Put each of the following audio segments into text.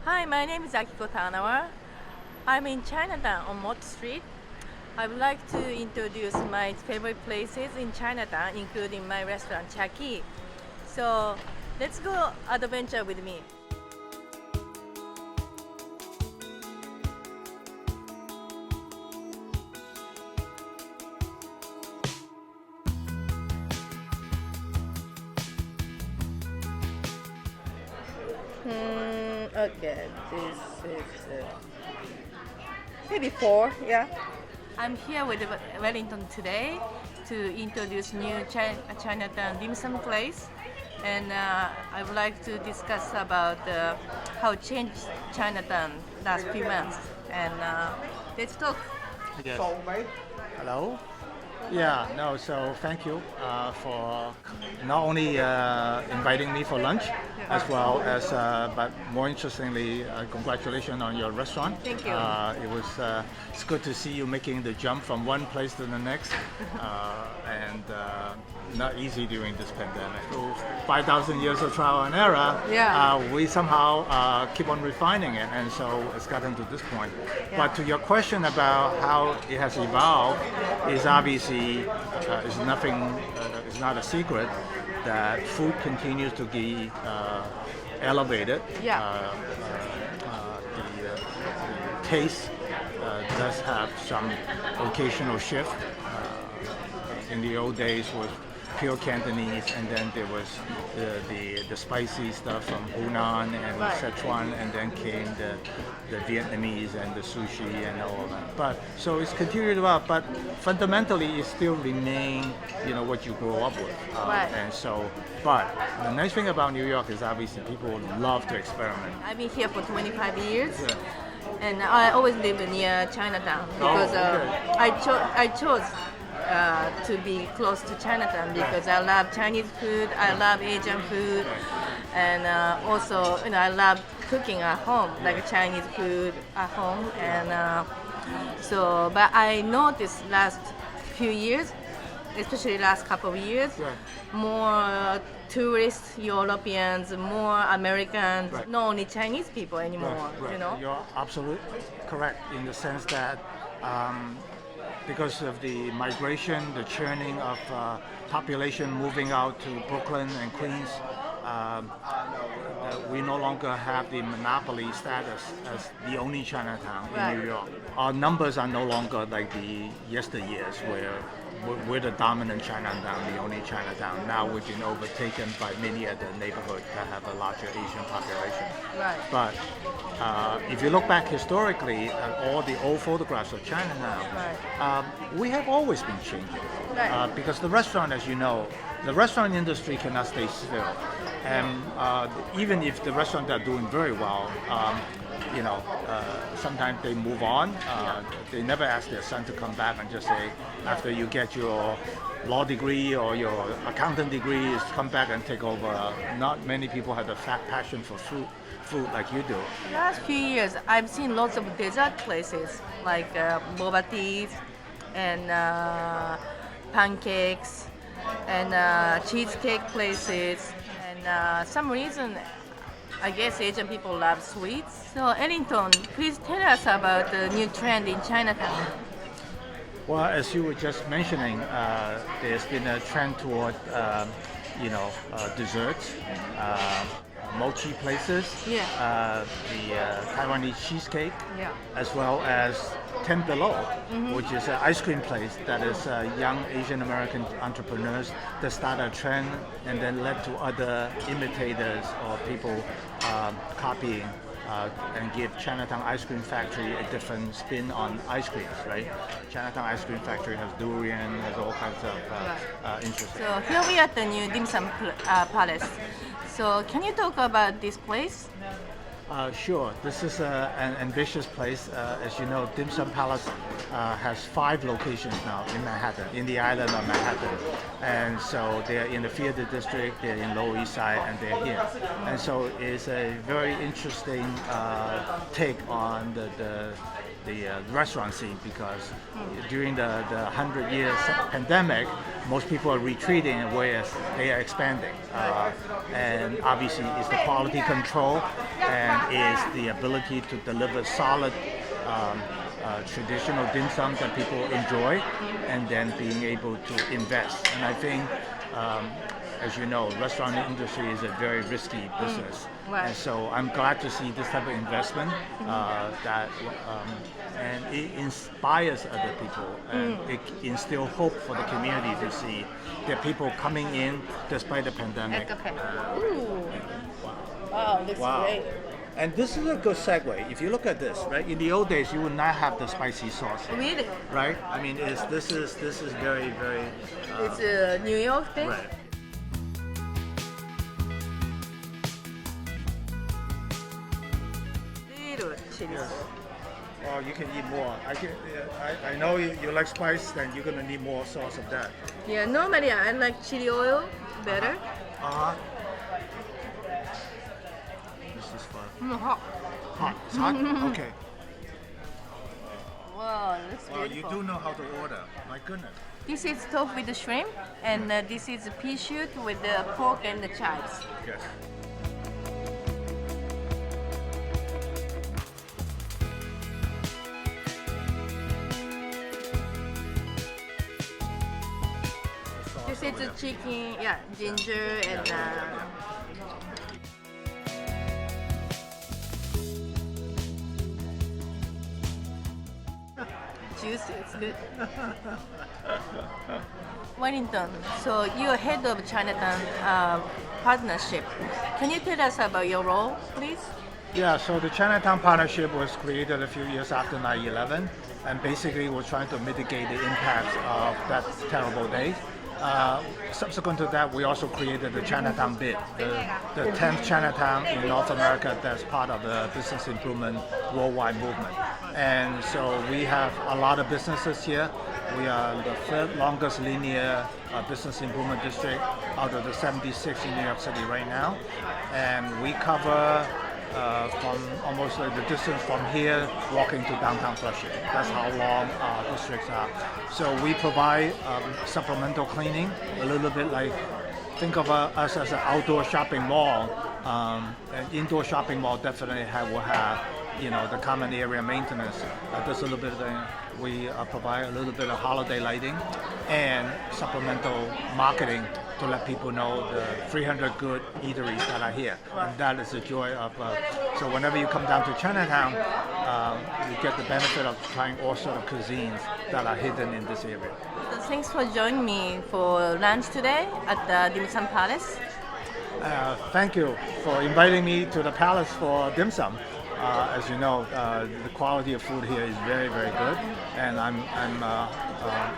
Hi, my name is Akiko Tanawa. I'm in Chinatown on Mott Street. I would like to introduce my favorite places in Chinatown, including my restaurant Chaki. So let's go adventure with me. Okay, this is maybe four, yeah. I'm here with Wellington today to introduce new Chinatown dim sum place, and I would like to discuss about how changed Chinatown last few months. And let's talk. Yes. Hello. Yeah, no, so thank you for not only inviting me for lunch, as well as, but more interestingly, congratulations on your restaurant. Thank you. It's good to see you making the jump from one place to the next, and not easy during this pandemic. So 5,000 years of trial and error, Yeah. we somehow keep on refining it, and so it's gotten to this point. Yeah. But to your question about how it has evolved, is obviously is nothing. It's not a secret that food continues to be elevated. Yeah. The taste does have some occasional shift. In the old days was pure Cantonese, and then there was the spicy stuff from Hunan and Right. Sichuan, and then came the Vietnamese and the sushi and all of that. But so it's continued about, but fundamentally it still remain, what you grow up with. Right. And so, but the nice thing about New York is obviously people love to experiment. I've been here for 25 years. Yeah. And I always lived near Chinatown because okay. I chose to be close to Chinatown because I love Chinese food, I love Asian food, and also I love cooking at home, like Chinese food at home. And but I noticed last few years, especially last couple of years, Right. more tourists, Europeans, more Americans, Right. not only Chinese people anymore. Right. You're absolutely correct in the sense that because of the migration, the churning of population moving out to Brooklyn and Queens, we no longer have the monopoly status as the only Chinatown in Right. New York. Our numbers are no longer like the yesteryears where we're the dominant Chinatown, the only Chinatown. Now we've been overtaken by many other neighborhoods that have a larger Asian population. Right. But if you look back historically at all the old photographs of Chinatown, we have always been changing. Right. Because the restaurant, as you know, the restaurant industry cannot stay still. And even if the restaurants are doing very well, sometimes they move on. They never ask their son to come back and just say, after you get your law degree or your accountant degree, is come back and take over. Not many people have the passion for food like you do. The last few years, I've seen lots of dessert places like boba teas and pancakes and cheesecake places. And some reason, I guess Asian people love sweets. So Ellington, please tell us about the new trend in Chinatown. Well, as you were just mentioning, there's been a trend toward, desserts, mochi places, the Taiwanese cheesecake, as well as Ten Below, which is an ice cream place that is young Asian American entrepreneurs that started a trend and then led to other imitators or people copying and give Chinatown Ice Cream Factory a different spin on ice creams, right? Chinatown Ice Cream Factory has durian, has all kinds of interesting. So here we are at the new dim sum palace. So can you talk about this place? Sure. This is an ambitious place. As you know, Dim Sum Palace has 5 locations now in Manhattan, in the island of Manhattan. And so they're in the theater district, they're in Lower East Side, and they're here. And so it's a very interesting take on restaurant scene, because during the 100 years pandemic, most people are retreating, whereas they are expanding. And obviously, it's the quality control and is the ability to deliver solid traditional dim sum that people enjoy, and then being able to invest. And I think, as you know, restaurant industry is a very risky business. Right. And so I'm glad to see this type of investment and it inspires other people, and it instills hope for the community to see that people coming in despite the pandemic. Wow, looks great. And this is a good segue. If you look at this, right? In the old days, you would not have the spicy sauce. Really? Right? I mean, this is very, very. It's a New York thing. Right. Little chili. Yes. Well, you can eat more. I know you like spice, then you're gonna need more sauce of that. Yeah, normally I like chili oil better. This is fun. Hot. Hot. It's hot? Okay. Wow, looks Well, beautiful. you do know how to order. My goodness. This is tofu with the shrimp, and this is pea shoot with the pork and the chives. Yes. This is the chicken, ginger and juicy. It's good. Wellington, so you're head of Chinatown Partnership. Can you tell us about your role, please? Yeah, so the Chinatown Partnership was created a few years after 9/11, and basically we're trying to mitigate the impacts of that terrible day. Subsequent to that, we also created the Chinatown Bid, the 10th Chinatown in North America that's part of the business improvement worldwide movement. And so we have a lot of businesses here. We are the third longest linear business improvement district out of the 76 in New York City right now. And we cover from almost like the distance from here walking to downtown Flushing. That's how long our districts are. So we provide supplemental cleaning, a little bit like, think of us as an outdoor shopping mall. An indoor shopping mall definitely will have, the common area maintenance. There's a little bit of we provide a little bit of holiday lighting and supplemental marketing to let people know the 300 good eateries that are here. And that is the joy of, so whenever you come down to Chinatown, you get the benefit of trying all sorts of cuisines that are hidden in this area. So thanks for joining me for lunch today at the Dim Sum Palace. Thank you for inviting me to the palace for dim sum. As you know, the quality of food here is very, very good, and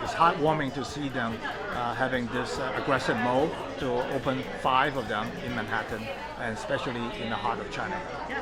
it's heartwarming to see them having this aggressive mode to open 5 of them in Manhattan, and especially in the heart of China. Yeah.